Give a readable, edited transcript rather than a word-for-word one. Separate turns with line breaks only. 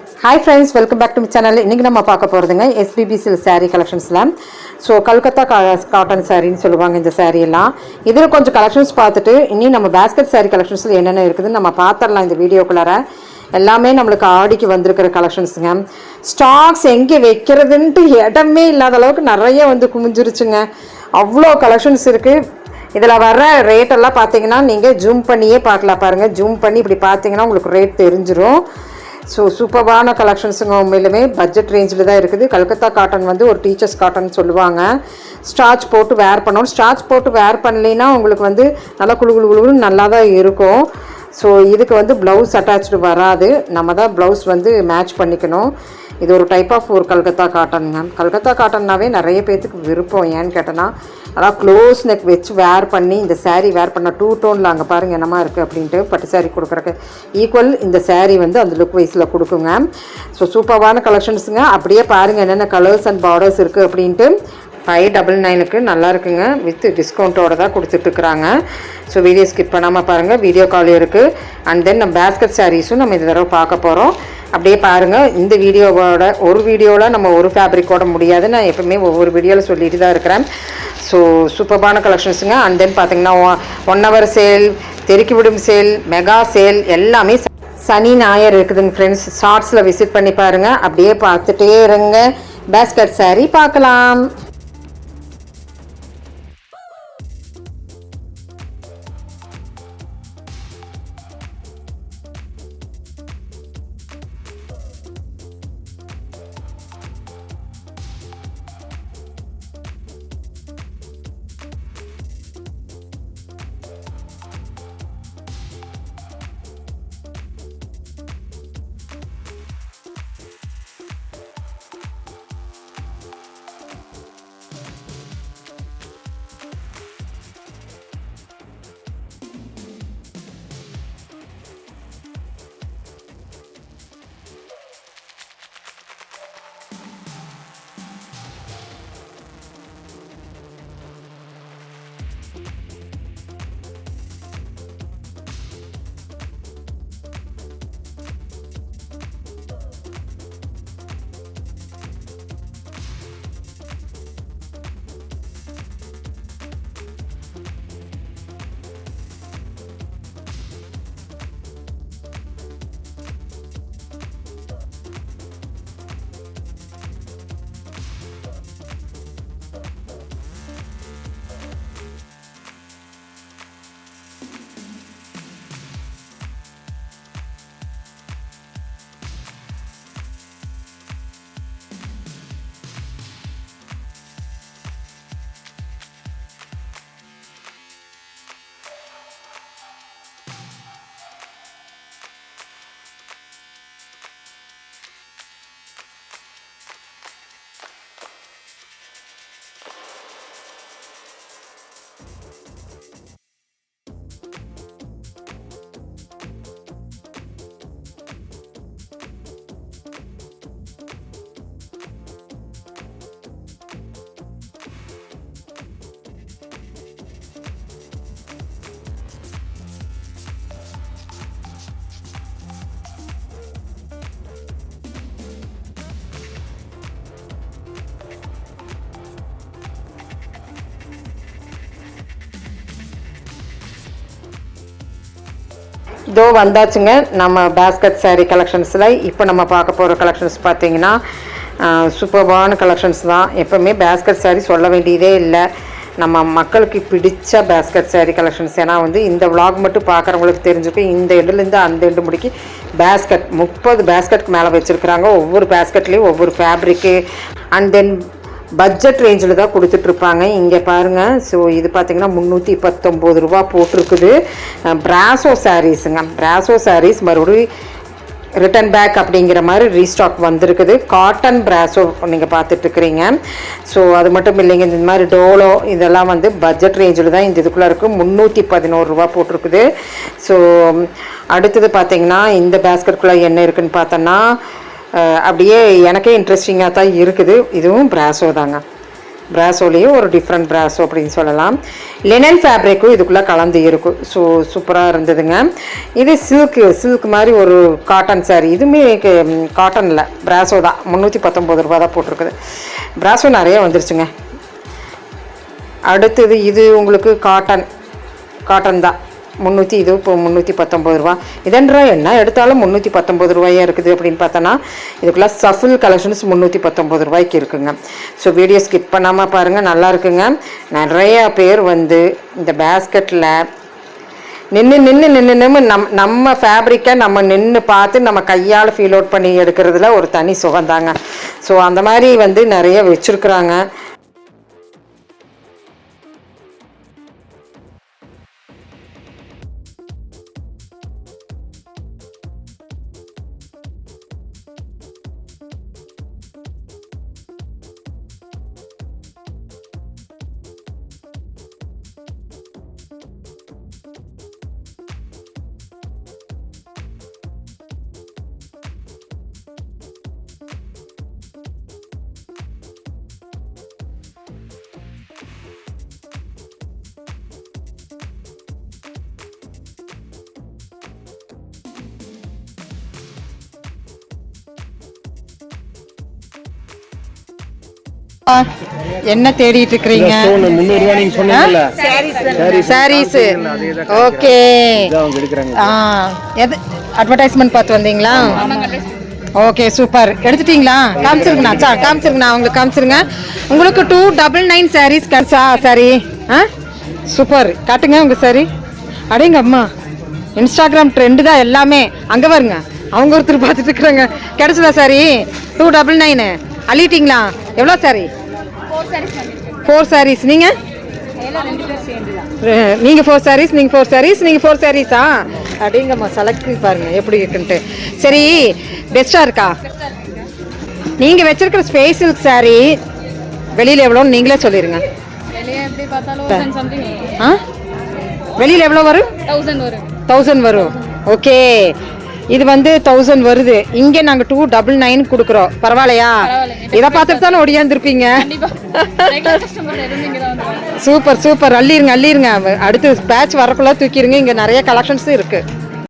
Hi friends, welcome back to my channel. இன்றைக்கி நம்ம பார்க்க போகிறதுங்க எஸ்பிபி சில்க் saree கலெக்ஷன்ஸில். ஸோ கல்கத்தா காட்டன் சாரின்னு சொல்லுவாங்க இந்த சாரியெல்லாம். இதில் கொஞ்சம் கலெக்ஷன்ஸ் பார்த்துட்டு இன்னும் நம்ம பேஸ்கெட் saree கலெக்ஷன்ஸில் என்னென்ன இருக்குதுன்னு நம்ம பார்த்துடலாம். இந்த வீடியோக்குள்ளார எல்லாமே நம்மளுக்கு ஆடிக்கு வந்திருக்கிற கலெக்ஷன்ஸுங்க. ஸ்டாக்ஸ் எங்கே வைக்கிறதுன்ட்டு இடமே இல்லாத அளவுக்கு நிறைய வந்து குமிஞ்சிருச்சுங்க. அவ்வளோ கலெக்ஷன்ஸ் இருக்குது. இதில் வர்ற ரேட்டெல்லாம் பார்த்தீங்கன்னா நீங்கள் ஜூம் பண்ணியே பார்க்கலாம். பாருங்கள், ஜூம் பண்ணி இப்படி பார்த்தீங்கன்னா உங்களுக்கு ரேட் தெரிஞ்சிடும். ஸோ சூப்பரான கலெக்ஷன்ஸுங்க. உண்மையிலுமே பட்ஜெட் ரேஞ்சில் தான் இருக்குது. கல்கத்தா காட்டன் வந்து ஒரு டீச்சர்ஸ் காட்டன் சொல்லுவாங்க. ஸ்டார்ச் போட்டு வேர் பண்ணணும். ஸ்டார்ச் போட்டு வேர் பண்ணலைன்னா உங்களுக்கு வந்து நல்லா குழுன்னு நல்லா தான் இருக்கும். ஸோ இதுக்கு வந்து ப்ளவுஸ் அட்டாச்சு வராது. நம்ம தான் ப்ளவுஸ் வந்து மேட்ச் பண்ணிக்கணும். இது ஒரு டைப் ஆஃப் ஒரு கல்கத்தா காட்டனுங்க. கல்கத்தா காட்டன்னாவே நிறைய பேர்த்துக்கு விருப்பம். ஏன்னு கேட்டோன்னா அதான் க்ளோஸ் நெக் வச்சு வேர் பண்ணி இந்த saree வேர் பண்ண 2 டோனில் அங்கே பாருங்கள் என்னமா இருக்குது அப்படின்ட்டு பட்டு saree கொடுக்குறக்கு ஈக்குவல் இந்த saree வந்து அந்த லுக் வைஸில் கொடுக்குங்க. ஸோ சூப்பரான கலெக்ஷன்ஸுங்க. அப்படியே பாருங்கள் என்னென்ன கலர்ஸ் அண்ட் பார்டர்ஸ் இருக்குது அப்படின்ட்டு. 599க்கு நல்லா இருக்குங்க. வித் டிஸ்கவுண்ட்டோடு தான் கொடுத்துட்ருக்குறாங்க. ஸோ வீடியோ ஸ்கிப் பண்ணாமல் பாருங்கள். வீடியோ கால் இருக்குது. அண்ட் தென் நம்ம பேஸ்கெட் சாரீஸும் நம்ம இந்த தடவை பார்க்க போகிறோம். அப்படியே பாருங்கள். இந்த வீடியோவோட ஒரு வீடியோவில் நம்ம ஒரு ஃபேப்ரிக்கோட முடியாது. நான் எப்பவுமே ஒவ்வொரு வீடியோவில் சொல்லிட்டு தான் இருக்கிறேன். ஸோ சூப்பரான கலெக்ஷன்ஸுங்க. அண்ட் தென் பார்த்தீங்கன்னா 1 hour சேல், தெருக்கி விடும் சேல், மெகா சேல் எல்லாமே சனி ஞாயிறு இருக்குதுங்க ஃப்ரெண்ட்ஸ். ஷார்ட்ஸில் விசிட் பண்ணி பாருங்கள். அப்படியே பார்த்துட்டே இருங்க. பேஸ்கெட் saree பார்க்கலாம். இதோ வந்தாச்சுங்க நம்ம பேஸ்கெட் saree கலெக்ஷன்ஸில். இப்போ நம்ம பார்க்க போகிற கலெக்ஷன்ஸ் பார்த்தீங்கன்னா சூப்பர்வான கலெக்ஷன்ஸ் தான். எப்போவுமே பேஸ்கெட் saree சொல்ல வேண்டியதே இல்லை. நம்ம மக்களுக்கு பிடிச்ச பேஸ்கெட் saree கலெக்ஷன்ஸ். ஏன்னா வந்து இந்த விளாக் மட்டும் பார்க்குறவங்களுக்கு தெரிஞ்சுக்கும். இந்த எண்டுலேருந்து அந்த எண்டு முடிக்கி பேஸ்கெட் 30 பேஸ்கெட்க்கு மேலே வச்சுருக்குறாங்க. ஒவ்வொரு பேஸ்கெட்லேயும் ஒவ்வொரு ஃபேப்ரிக்கு அண்ட் தென் பட்ஜெட் ரேஞ்சில் தான் கொடுத்துட்ருப்பாங்க. இங்கே பாருங்கள். ஸோ இது பார்த்திங்கன்னா 319 ரூபா போட்டிருக்குது. பிராசோ சாரீஸுங்க. பிராசோ சாரீஸ் மறுபடியும் ரிட்டன் பேக் அப்படிங்கிற மாதிரி ரீஸ்டாக் வந்திருக்குது. காட்டன் பிராசோ நீங்கள் பார்த்துட்ருக்குறீங்க. ஸோ அது மட்டும் இல்லைங்க, இந்த மாதிரி டோலோ இதெல்லாம் வந்து பட்ஜெட் ரேஞ்சில் தான் இந்த இதுக்குள்ளே இருக்குது. 311 ரூபா போட்டிருக்குது. ஸோ அடுத்தது பார்த்திங்கன்னா இந்த பேஸ்கெட்டுக்குள்ளே என்ன இருக்குதுன்னு பார்த்தோன்னா அப்படியே எனக்கே இன்ட்ரெஸ்டிங்காக தான் இருக்குது. இதுவும் பிராசோ தாங்க. பிராசோலேயும் ஒரு டிஃப்ரெண்ட் பிராசோ அப்படின்னு சொல்லலாம். லெனன் ஃபேப்ரிக்கும் இதுக்குள்ளே கலந்து இருக்கும். ஸோ சூப்பராக இருந்ததுங்க. இது சில்க் மாதிரி ஒரு காட்டன் சாரீ. இதுவுமே காட்டனில் பிராசோ தான். 319 ரூபா தான் போட்டிருக்குது. பிராசோ நிறைய வந்துருச்சுங்க. அடுத்தது இது உங்களுக்கு காட்டன் தான். இது இப்போ 319 ரூபா. இதன்றா என்ன எடுத்தாலும் 319 ரூபாயாக இருக்குது அப்படின்னு பார்த்தோன்னா இதுக்குள்ளே சஃபில் கலெக்ஷன்ஸ் 319 ரூபாய்க்கு இருக்குங்க. ஸோ வீடியோ ஸ்கிப் பண்ணாமல் பாருங்கள், நல்லா இருக்குங்க. நிறையா பேர் வந்து இந்த பேஸ்கெட்டில் நின்று நம்ம ஃபேப்ரிக்கை நம்ம நின்று பார்த்து நம்ம கையால் ஃபீல் அவுட் பண்ணி எடுக்கிறதுல ஒரு தனி சுகந்தாங்க. ஸோ அந்த மாதிரி வந்து நிறைய வச்சுருக்குறாங்க. என்ன தேடிட்டு இருக்கீங்க? சாரீஸ். ஓகே, அட்வர்டைஸ்மெண்ட் பார்த்து வந்தீங்களா? Okay, super. எடுத்துட்டீங்களா? காமிச்சிருங்கண்ணா உங்களுக்கு காமிச்சிருங்க. உங்களுக்கு 299 சாரீஸ் கிடைச்சா? Sari super. காட்டுங்க உங்க சாரி. அடேங்க அம்மா, இன்ஸ்டாகிராம் ட்ரெண்டு தான் எல்லாமே. அங்கே பாருங்க, அவங்க ஒருத்தர் பார்த்துட்டு இருக்கிறாங்க. கிடைச்சதா சாரி? 299 அள்ளிட்டீங்களா? எவ்வளோ சாரி? 4 சாரீஸ். நீங்கள் 4 சாரீஸ், நீங்கள் 4 சாரீஸ், நீங்கள் 4 சாரீஸா? அப்படிங்கம்மா, செலக்ட் பாருங்க எப்படி இருக்குன்ட்டு. சரி, பெஸ்ட்டாக இருக்கா? நீங்கள் வச்சிருக்கிற ஸ்பேஸ் சில்க் சாரீ வெளியில் எவ்வளோன்னு நீங்களே சொல்லிடுங்க. வெளியில் எவ்வளோ வரும்? 1000 வரும். ஓகே, இது வந்து 1000 வருது. இங்கே நாங்கள் 299 கொடுக்குறோம். பரவாயில்லையா? இதை பார்த்துட்டு தானே ஒடியாந்துருப்பீங்க. சூப்பர். அள்ளிருங்க. அடுத்து பேட்ச் வரக்குள்ள தூக்கிடுங்க. இங்கே நிறைய கலெக்ஷன்ஸும் இருக்குது.